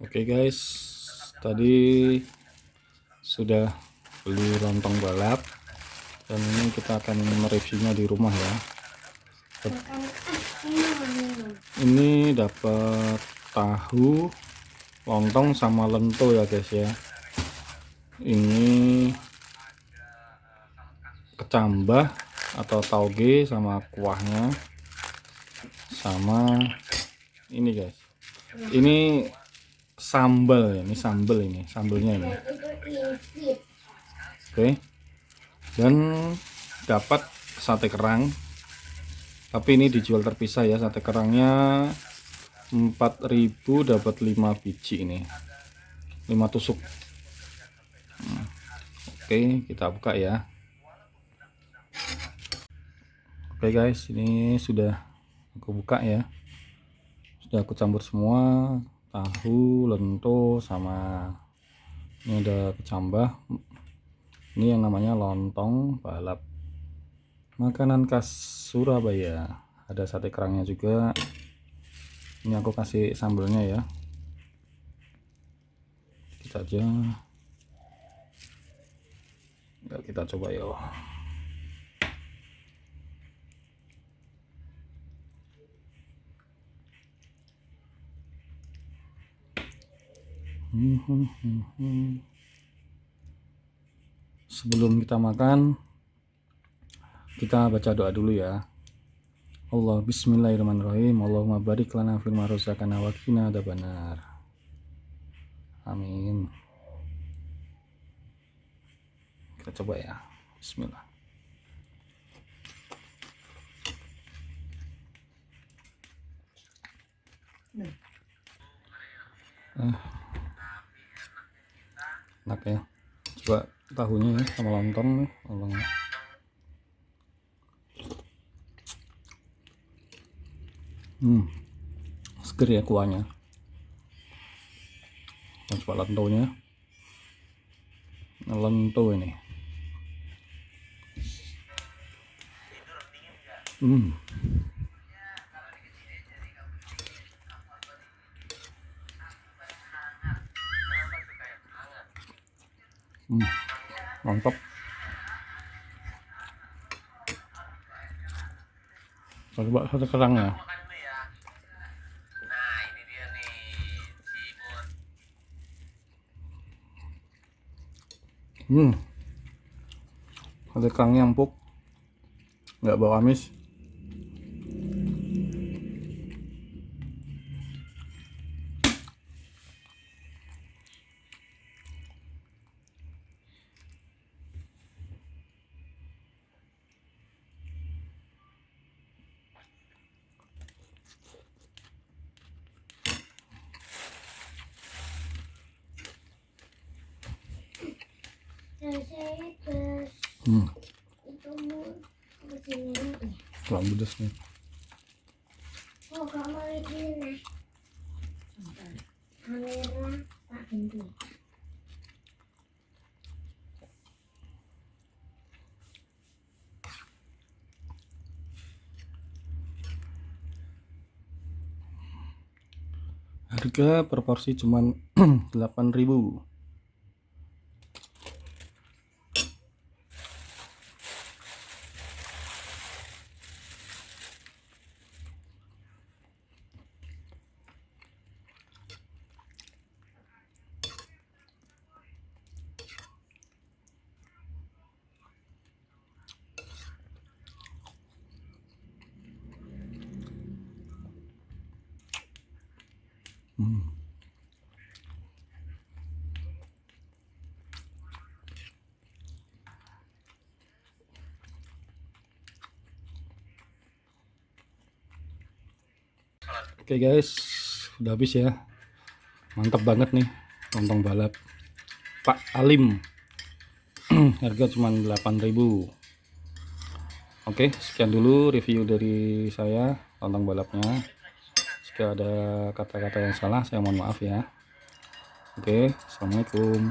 Oke guys, tadi sudah beli lontong balap dan ini kita akan mereviewnya di rumah ya. Ini dapat tahu, lontong sama lento ya guys ya. Ini kecambah atau tauge sama kuahnya, sama ini guys. Ini sambal ya, ini sambalnya ini. Oke. Dan dapat sate kerang. Tapi ini dijual terpisah ya, sate kerangnya 4.000 dapat 5 biji ini. 5 tusuk. Oke, kita buka ya. Oke guys, ini sudah aku buka ya. Sudah aku campur semua, tahu, lento, sama ini ada kecambah. Ini yang namanya lontong balap, makanan khas Surabaya. Ada sate kerangnya juga. Ini aku kasih sambalnya ya, kita aja ya, kita coba yuk. Sebelum kita makan, kita baca doa dulu ya. Allah, bismillahirrahmanirrahim. Allahumma barik lana fil ma razaqtana wa qina adzabannar. Amin. Kita coba ya. Bismillah. Enak ya. Coba tahunya ya sama lontong nih. Seger ya kuahnya. Dan coba lentonya. Lento ini. Mantap. Coba sate kerangnya. Sate kerangnya empuk, nggak bau amis. Kurang pedas nih. Oh, kamu ini kamera Pak Binti. Harga per porsi cuman 8.000. Oke guys, udah habis ya. Mantap banget nih lontong balap Pak Alim. Harga cuma 8.000. Oke, sekian dulu review dari saya lontong balapnya. Jika ada kata-kata yang salah, saya mohon maaf ya. Oke, assalamualaikum.